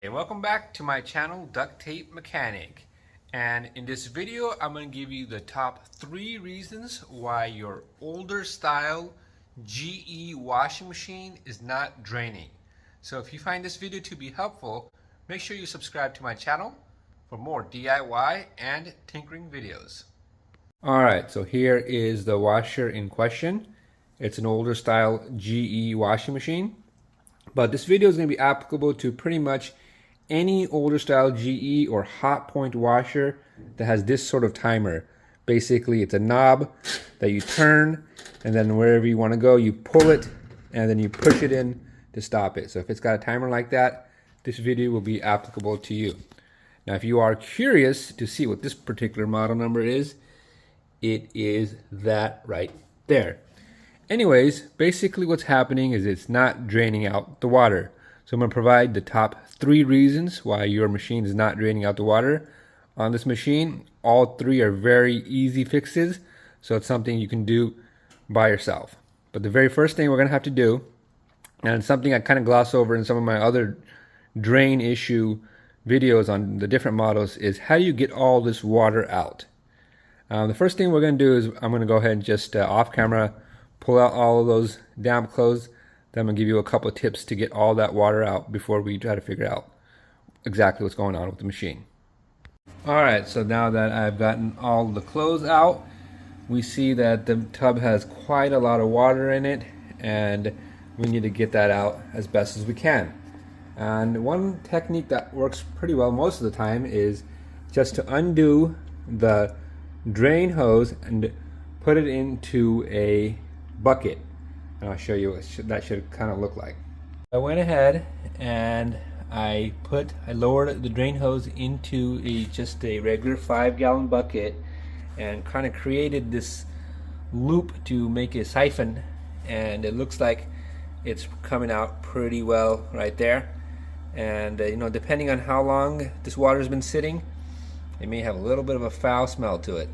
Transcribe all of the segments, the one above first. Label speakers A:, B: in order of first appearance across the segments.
A: Hey, welcome back to my channel, Duct Tape Mechanic. And in this video, I'm going to give you the top 3 reasons why your older style GE washing machine is not draining. So if you find this video to be helpful, make sure you subscribe to my channel for more DIY and tinkering videos. Alright, so here is the washer in question. It's an older style GE washing machine. But this video is going to be applicable to pretty much any older style GE or Hotpoint washer that has this sort of timer. Basically, it's a knob that you turn, and then wherever you want to go, you pull it, and then you push it in to stop it. So if it's got a timer like that, this video will be applicable to you. Now, if you are curious to see what this particular model number is, it is that right there. Anyways, basically what's happening is it's not draining out the water. So I'm going to provide the top 3 reasons why your machine is not draining out the water on this machine. All 3 are very easy fixes, so it's something you can do by yourself. But the very first thing we're going to have to do, and something I kind of gloss over in some of my other drain issue videos on the different models, is how do you get all this water out? The first thing we're going to do is I'm going to go ahead and just off camera pull out all of those damp clothes. Then I'm going to give you a couple of tips to get all that water out before we try to figure out exactly what's going on with the machine. Alright, so now that I've gotten all the clothes out, we see that the tub has quite a lot of water in it, and we need to get that out as best as we can. And one technique that works pretty well most of the time is just to undo the drain hose and put it into a bucket. And I'll show you what that should kind of look like. I went ahead and I lowered the drain hose into just a regular 5-gallon bucket and kind of created this loop to make a siphon, and it looks like it's coming out pretty well right there. And you know, depending on how long this water has been sitting, it may have a little bit of a foul smell to it.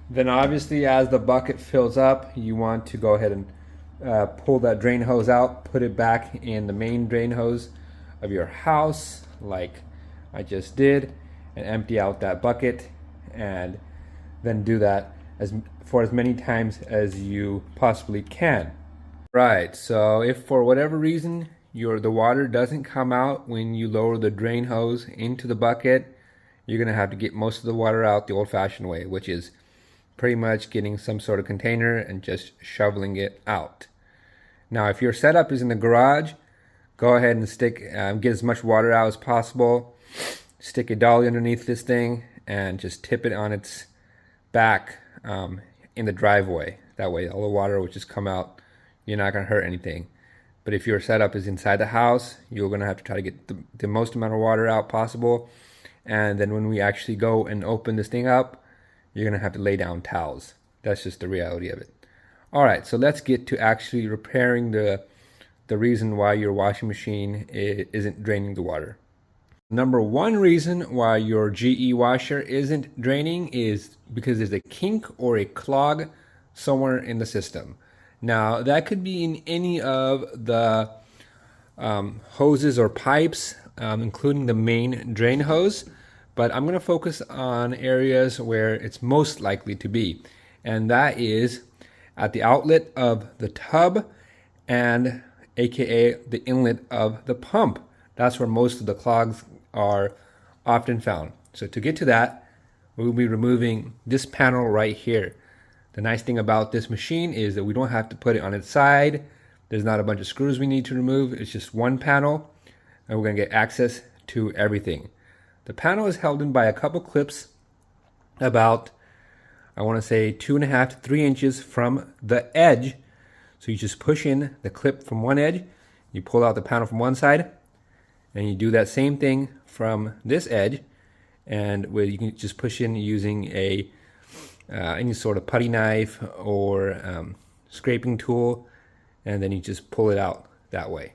A: Then obviously, as the bucket fills up, you want to go ahead and pull that drain hose out, put it back in the main drain hose of your house like I just did, and empty out that bucket, and then do that for as many times as you possibly can. Right, so if for whatever reason the water doesn't come out when you lower the drain hose into the bucket, you're going to have to get most of the water out the old-fashioned way, which is pretty much getting some sort of container and just shoveling it out. Now, if your setup is in the garage, go ahead and get as much water out as possible. Stick a dolly underneath this thing and just tip it on its back in the driveway. That way all the water will just come out. You're not going to hurt anything. But if your setup is inside the house, you're going to have to try to get the most amount of water out possible. And then when we actually go and open this thing up, you're going to have to lay down towels. That's just the reality of it. Alright, so let's get to actually repairing the reason why your washing machine isn't draining the water. Number 1 reason why your GE washer isn't draining is because there's a kink or a clog somewhere in the system. Now, that could be in any of the hoses or pipes, including the main drain hose. But I'm going to focus on areas where it's most likely to be. And that is at the outlet of the tub and aka the inlet of the pump. That's where most of the clogs are often found. So to get to that, we'll be removing this panel right here. The nice thing about this machine is that we don't have to put it on its side. There's not a bunch of screws we need to remove. It's just one panel, and we're going to get access to everything. The panel is held in by a couple clips about, I want to say, 2.5 to 3 inches from the edge. So you just push in the clip from one edge, you pull out the panel from one side, and you do that same thing from this edge, and where you can just push in using any sort of putty knife or scraping tool, and then you just pull it out that way.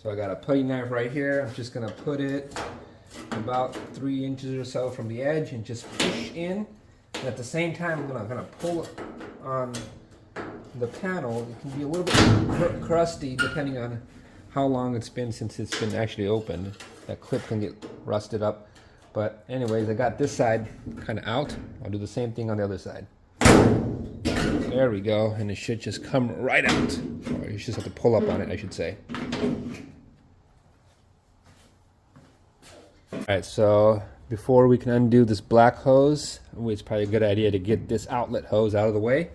A: So I got a putty knife right here. I'm just going to put it about 3 inches or so from the edge and just push in. And at the same time, I'm going to pull on the panel. It can be a little bit crusty depending on how long it's been since it's been actually opened. That clip can get rusted up. But anyways, I got this side kind of out. I'll do the same thing on the other side. There we go, and it should just come right out. Or you just have to pull up on it, I should say. Alright, so before we can undo this black hose, it's probably a good idea to get this outlet hose out of the way.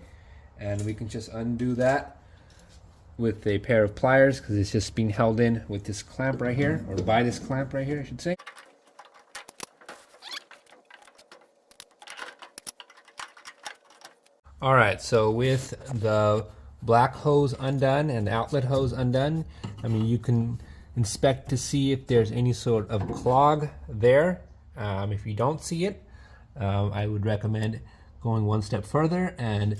A: And we can just undo that with a pair of pliers because it's just being held in with this clamp right here, or by this clamp right here, I should say. Alright, so with the black hose undone and the outlet hose undone, I mean, you can inspect to see if there's any sort of clog there. If you don't see it, I would recommend going one step further and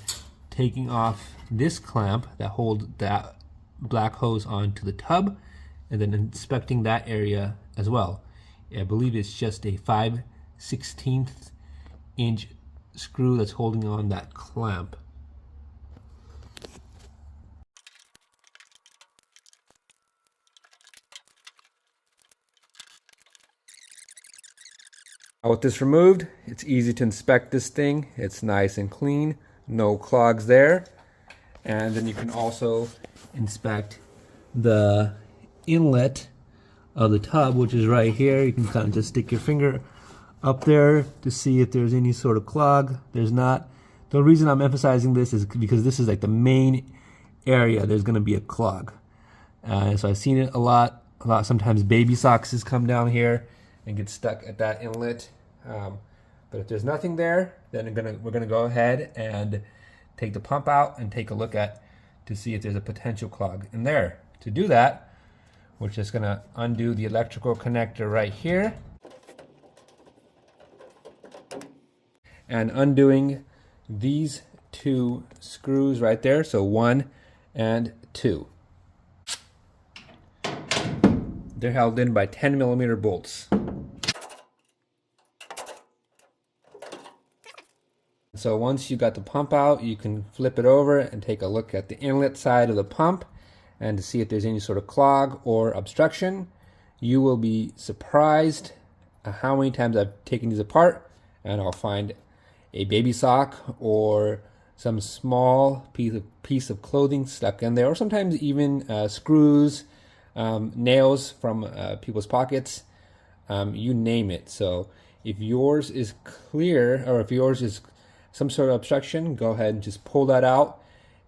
A: taking off this clamp that holds that black hose onto the tub, and then inspecting that area as well. I believe it's just a 5/16 inch screw that's holding on that clamp. With this removed, it's easy to inspect this thing. It's nice and clean, no clogs there. And then you can also inspect the inlet of the tub, which is right here. You can kind of just stick your finger up there to see if there's any sort of clog. There's not. The reason I'm emphasizing this is because this is like the main area there's going to be a clog. So I've seen it a lot. Sometimes baby socks come down here and get stuck at that inlet. But if there's nothing there, then we're gonna go ahead and take the pump out and take a look at to see if there's a potential clog in there. To do that, we're just gonna undo the electrical connector right here, and undoing these two screws right there, so 1 and 2. They're held in by 10mm bolts. So once you got the pump out, you can flip it over and take a look at the inlet side of the pump and to see if there's any sort of clog or obstruction. You will be surprised how many times I've taken these apart and I'll find a baby sock or some small piece of clothing stuck in there, or sometimes even screws, nails from people's pockets, you name it. So if yours is clear, or if yours is some sort of obstruction, go ahead and just pull that out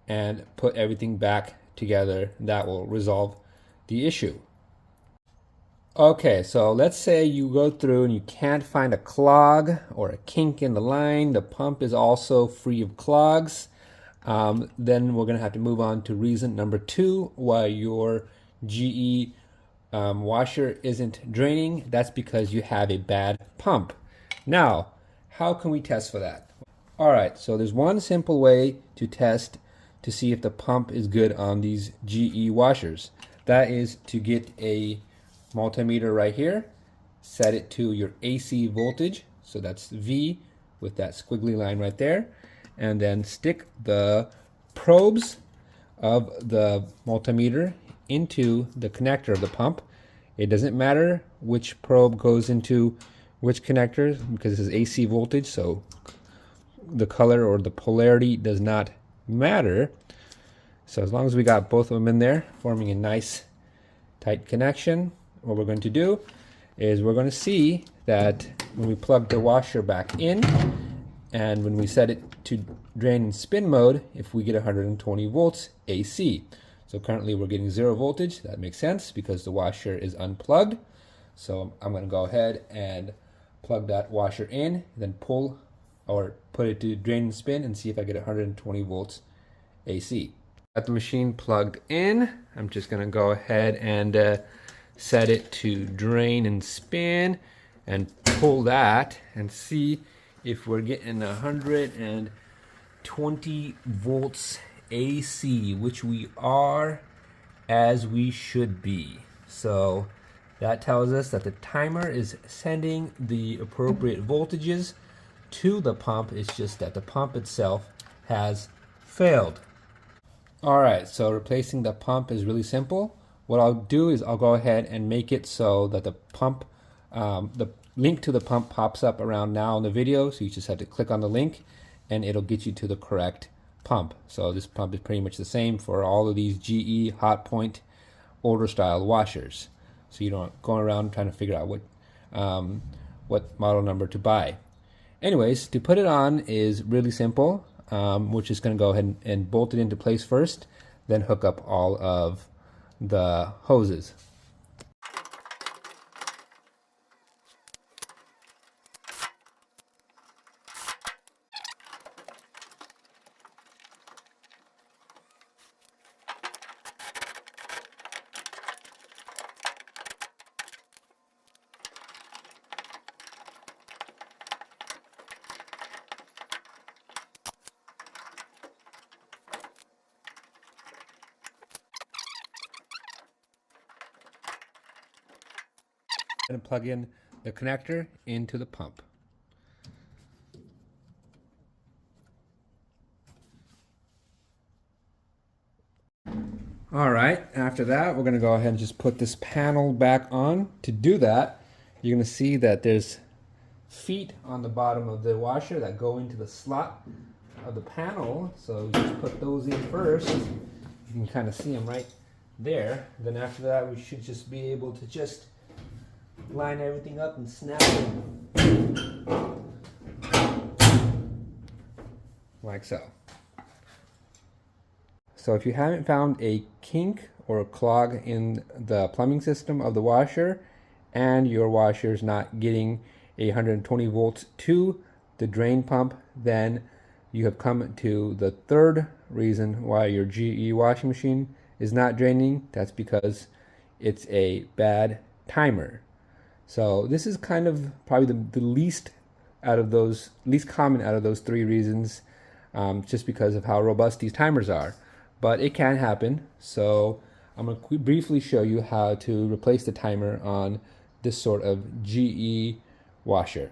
A: and put everything back together. That will resolve the issue. Okay, so let's say you go through and you can't find a clog or a kink in the line. The pump is also free of clogs. Then we're going to have to move on to reason number 2 why your GE washer isn't draining. That's because you have a bad pump. Now, how can we test for that? Alright, so there's one simple way to test to see if the pump is good on these GE washers. That is to get a multimeter right here, set it to your AC voltage, so that's V with that squiggly line right there, and then stick the probes of the multimeter into the connector of the pump. It doesn't matter which probe goes into which connector because this is AC voltage, so the color or the polarity does not matter. So as long as we got both of them in there forming a nice tight connection, what we're going to do is we're going to see that when we plug the washer back in and when we set it to drain and spin mode, if we get 120 volts AC. So currently we're getting 0 voltage. That makes sense because the washer is unplugged. So I'm going to go ahead and plug that washer in, then pull or put it to drain and spin and see if I get 120 volts AC. Got the machine plugged in. I'm just going to go ahead and set it to drain and spin and pull that and see if we're getting 120 volts AC, which we are, as we should be. So that tells us that the timer is sending the appropriate voltages to the pump. It's just that the pump itself has failed. Alright, so replacing the pump is really simple. what I'll do is I'll go ahead and make it so that the pump, the link to the pump pops up around now in the video. So you just have to click on the link and it'll get you to the correct pump. So this pump is pretty much the same for all of these GE Hotpoint older style washers. So you don't go around trying to figure out what model number to buy. Anyways, to put it on is really simple. We're just going to go ahead and bolt it into place first, then hook up all of the hoses. And plug in the connector into the pump. All right, after that, we're gonna go ahead and just put this panel back on. To do that, you're gonna see that there's feet on the bottom of the washer that go into the slot of the panel. So just put those in first. You can kind of see them right there. Then after that, we should just be able to just line everything up and snap it like so. So if you haven't found a kink or a clog in the plumbing system of the washer and your washer is not getting 120 volts to the drain pump, then you have come to the third reason why your GE washing machine is not draining. That's because it's a bad timer. So this is kind of probably the least common out of those three reasons, just because of how robust these timers are. But it can happen. So I'm going to briefly show you how to replace the timer on this sort of GE washer.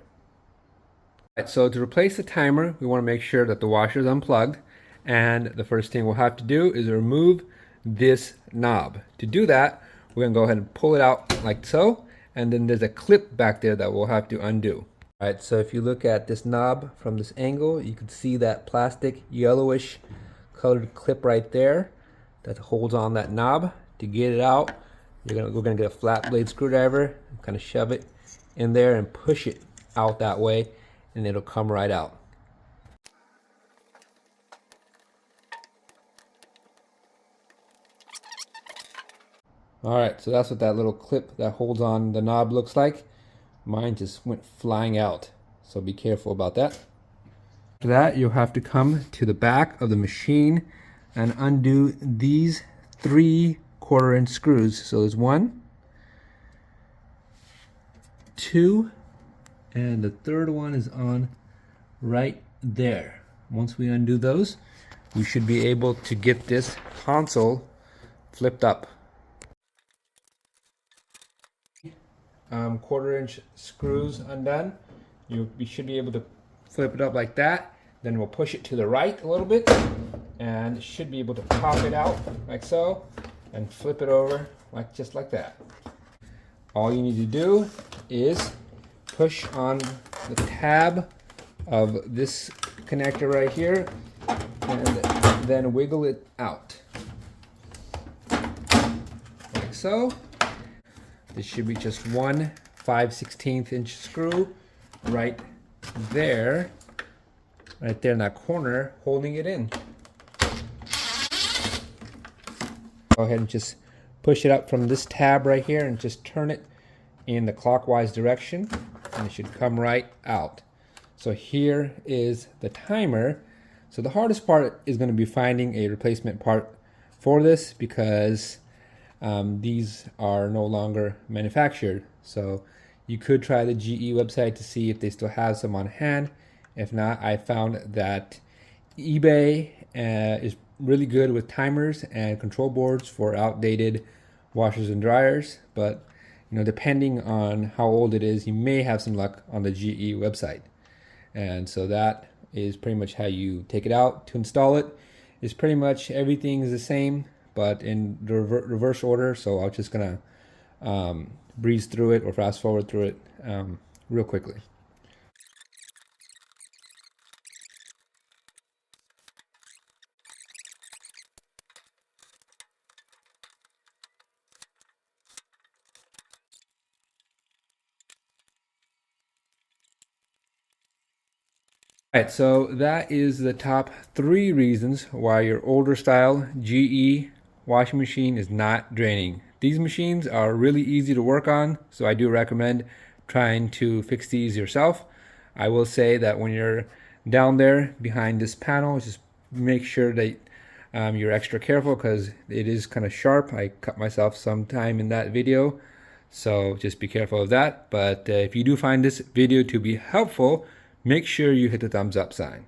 A: Right, so to replace the timer, we want to make sure that the washer is unplugged. And the first thing we'll have to do is remove this knob. To do that, we're going to go ahead and pull it out like so. And then there's a clip back there that we'll have to undo. All right, so if you look at this knob from this angle, you can see that plastic yellowish colored clip right there that holds on that knob. To get it out, we're gonna get a flat blade screwdriver, kind of shove it in there and push it out that way, and it'll come right out. Alright, so that's what that little clip that holds on the knob looks like. Mine just went flying out, so be careful about that. After that, you'll have to come to the back of the machine and undo these 3 1/4-inch screws. So there's 1, 2, and the third one is on right there. Once we undo those, we should be able to get this console flipped up. 1/4-inch screws undone. You should be able to flip it up like that. Then we'll push it to the right a little bit and should be able to pop it out like so and flip it over just like that. All you need to do is push on the tab of this connector right here and then wiggle it out like so. This should be just 1 5/16 inch screw right there in that corner, holding it in. Go ahead and just push it up from this tab right here and just turn it in the clockwise direction and it should come right out. So here is the timer. So the hardest part is going to be finding a replacement part for this because these are no longer manufactured. So you could try the GE website to see if they still have some on hand. If not, I found that eBay is really good with timers and control boards for outdated washers and dryers. But depending on how old it is, you may have some luck on the GE website. And so that is pretty much how you take it out. To install it is pretty much everything is the same. but in the reverse order. So I'm just gonna breeze through it or fast forward through it real quickly. All right, so that is the top 3 reasons why your older style GE washing machine is not draining. These machines are really easy to work on, so I do recommend trying to fix these yourself. I will say that when you're down there behind this panel, just make sure that you're extra careful because it is kind of sharp. I cut myself sometime in that video, so just be careful of that. But if you do find this video to be helpful, make sure you hit the thumbs up sign.